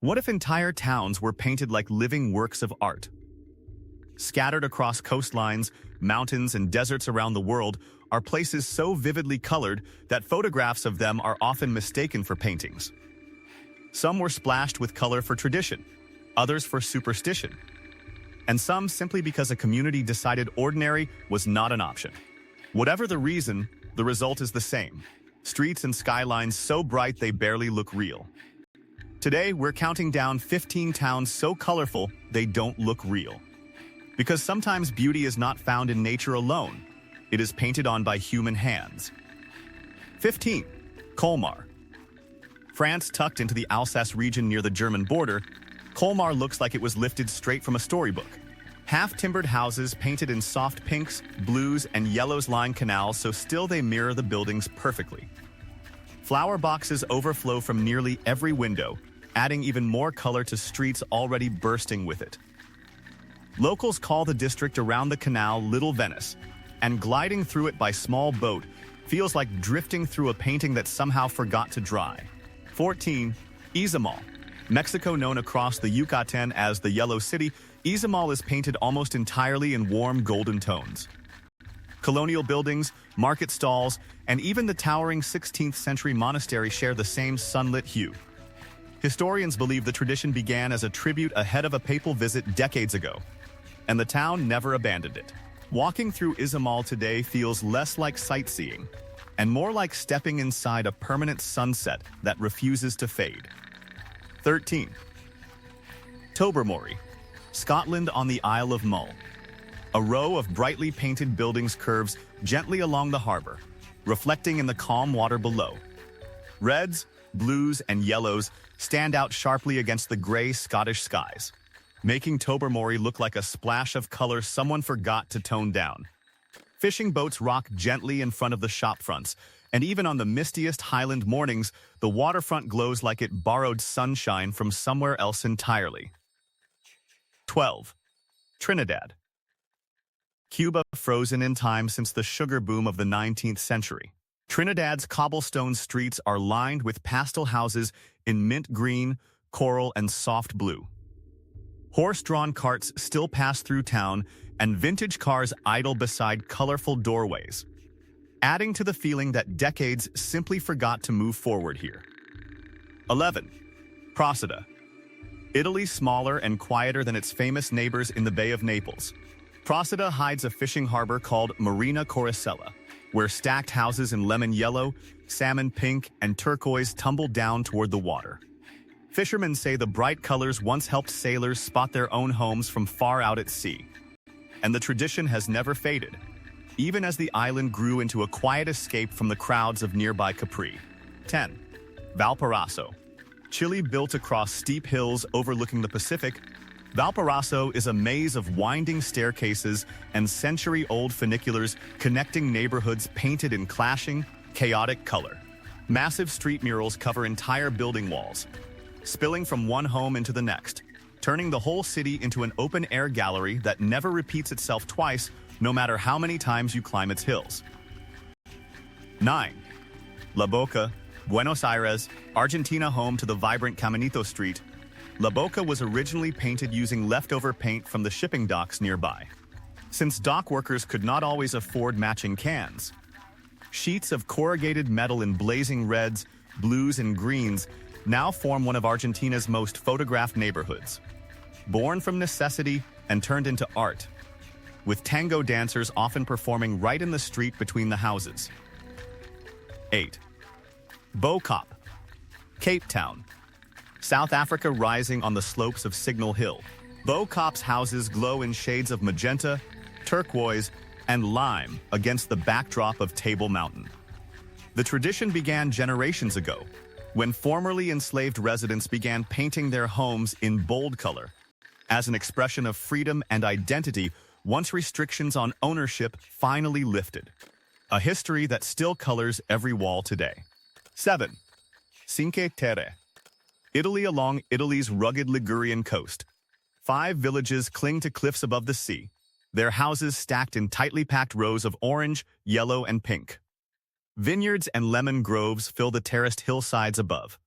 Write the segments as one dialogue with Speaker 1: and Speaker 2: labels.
Speaker 1: What if entire towns were painted like living works of art? Scattered across coastlines, mountains, and deserts around the world are places so vividly colored that photographs of them are often mistaken for paintings. Some were splashed with color for tradition, others for superstition, and some simply because a community decided ordinary was not an option. Whatever the reason, the result is the same. Streets and skylines so bright they barely look real. Today, we're counting down 15 towns so colorful they don't look real. Because sometimes beauty is not found in nature alone. It is painted on by human hands. 15. Colmar. France, tucked into the Alsace region near the German border, Colmar looks like it was lifted straight from a storybook. Half-timbered houses painted in soft pinks, blues, and yellows line canals so still they mirror the buildings perfectly. Flower boxes overflow from nearly every window, adding even more color to streets already bursting with it. Locals call the district around the canal Little Venice, and gliding through it by small boat feels like drifting through a painting that somehow forgot to dry. 14. Izamal. Mexico, known across the Yucatan as the Yellow City, Izamal is painted almost entirely in warm golden tones. Colonial buildings, market stalls, and even the towering 16th century monastery share the same sunlit hue. Historians believe the tradition began as a tribute ahead of a papal visit decades ago, and the town never abandoned it. Walking through Izamal today feels less like sightseeing, and more like stepping inside a permanent sunset that refuses to fade. 13. Tobermory, Scotland on the Isle of Mull. A row of brightly painted buildings curves gently along the harbor, reflecting in the calm water below. Reds, blues, and yellows stand out sharply against the gray Scottish skies, making Tobermory look like a splash of color someone forgot to tone down. Fishing boats rock gently in front of the shop fronts, and even on the mistiest Highland mornings, the waterfront glows like it borrowed sunshine from somewhere else entirely. 12. Trinidad. Cuba, frozen in time since the sugar boom of the 19th century. Trinidad's cobblestone streets are lined with pastel houses in mint green, coral, and soft blue. Horse-drawn carts still pass through town, and vintage cars idle beside colorful doorways, adding to the feeling that decades simply forgot to move forward here. 11. Procida. Italy, smaller and quieter than its famous neighbors in the Bay of Naples. Procida hides a fishing harbor called Marina Coricella, where stacked houses in lemon yellow, salmon pink, and turquoise tumble down toward the water. Fishermen say the bright colors once helped sailors spot their own homes from far out at sea. And the tradition has never faded, even as the island grew into a quiet escape from the crowds of nearby Capri. 10. Valparaiso. Chile, built across steep hills overlooking the Pacific, Valparaiso is a maze of winding staircases and century-old funiculars connecting neighborhoods painted in clashing, chaotic color. Massive street murals cover entire building walls, spilling from one home into the next, turning the whole city into an open-air gallery that never repeats itself twice, no matter how many times you climb its hills. 9. La Boca, Buenos Aires, Argentina, home to the vibrant Caminito Street. La Boca was originally painted using leftover paint from the shipping docks nearby. Since dock workers could not always afford matching cans, sheets of corrugated metal in blazing reds, blues, and greens now form one of Argentina's most photographed neighborhoods. Born from necessity and turned into art, with tango dancers often performing right in the street between the houses. 8. Bo Kaap, Cape Town. South Africa, rising on the slopes of Signal Hill. Bo Kaap's houses glow in shades of magenta, turquoise, and lime against the backdrop of Table Mountain. The tradition began generations ago, when formerly enslaved residents began painting their homes in bold color, as an expression of freedom and identity once restrictions on ownership finally lifted. A history that still colors every wall today. 7. Cinque Terre. Italy, along Italy's rugged Ligurian coast. 5 villages cling to cliffs above the sea, their houses stacked in tightly packed rows of orange, yellow, and pink. Vineyards and lemon groves fill the terraced hillsides above,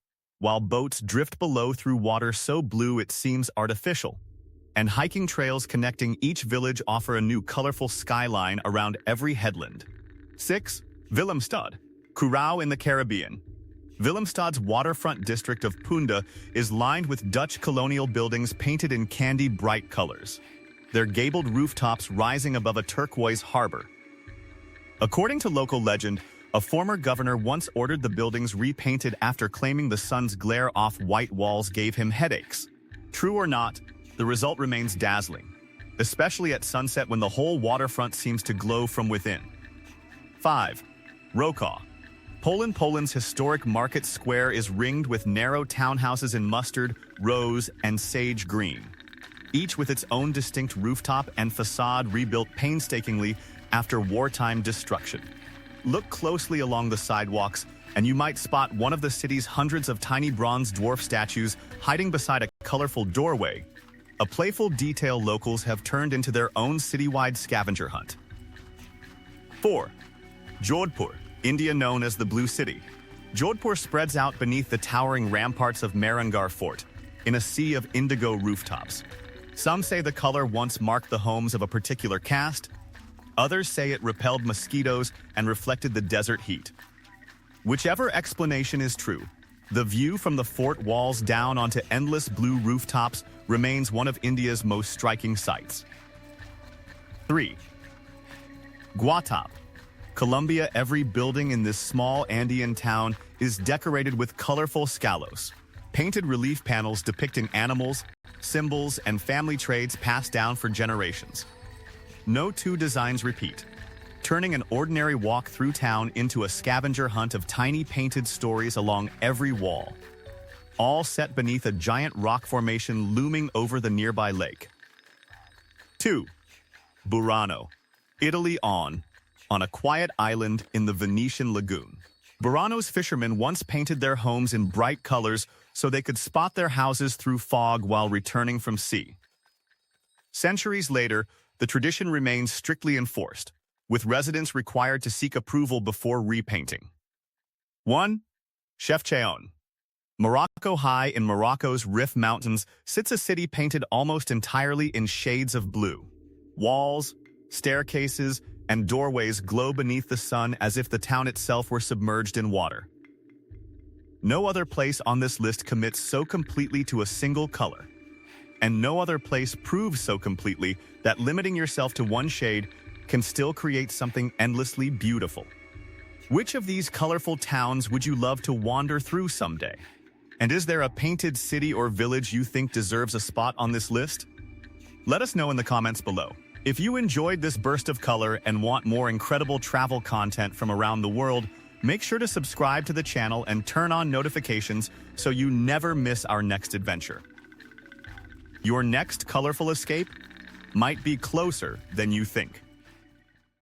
Speaker 1: while boats drift below through water so blue it seems artificial. And hiking trails connecting each village offer a new colorful skyline around every headland. 6. Willemstad, Curaçao in the Caribbean. Willemstad's waterfront district of Punda is lined with Dutch colonial buildings painted in candy-bright colors, their gabled rooftops rising above a turquoise harbor. According to local legend, a former governor once ordered the buildings repainted after claiming the sun's glare off white walls gave him headaches. True or not, the result remains dazzling, especially at sunset when the whole waterfront seems to glow from within. 5. Wrocław. Poland's historic market square is ringed with narrow townhouses in mustard, rose, and sage green, each with its own distinct rooftop and facade rebuilt painstakingly after wartime destruction. Look closely along the sidewalks, and you might spot one of the city's hundreds of tiny bronze dwarf statues hiding beside a colorful doorway, a playful detail locals have turned into their own citywide scavenger hunt. 4. Jodhpur, India known as the Blue City. Jodhpur spreads out beneath the towering ramparts of Mehrangarh Fort, in a sea of indigo rooftops. Some say the color once marked the homes of a particular caste. Others say it repelled mosquitoes and reflected the desert heat. Whichever explanation is true, the view from the fort walls down onto endless blue rooftops remains one of India's most striking sights. 3. Guatap, Colombia. Every building in this small Andean town is decorated with colorful scalos, painted relief panels depicting animals, symbols, and family traits passed down for generations. No two designs repeat, turning an ordinary walk through town into a scavenger hunt of tiny painted stories along every wall, all set beneath a giant rock formation looming over the nearby lake. 2. Burano, Italy. On a quiet island in the Venetian lagoon. Burano's fishermen once painted their homes in bright colors so they could spot their houses through fog while returning from sea. Centuries later, the tradition remains strictly enforced, with residents required to seek approval before repainting. 1. Chefchaouen. Morocco. High in Morocco's Rif Mountains sits a city painted almost entirely in shades of blue. Walls, staircases, and doorways glow beneath the sun as if the town itself were submerged in water. No other place on this list commits so completely to a single color. And no other place proves so completely that limiting yourself to one shade can still create something endlessly beautiful. Which of these colorful towns would you love to wander through someday? And is there a painted city or village you think deserves a spot on this list? Let us know in the comments below. If you enjoyed this burst of color and want more incredible travel content from around the world, make sure to subscribe to the channel and turn on notifications so you never miss our next adventure. Your next colorful escape might be closer than you think.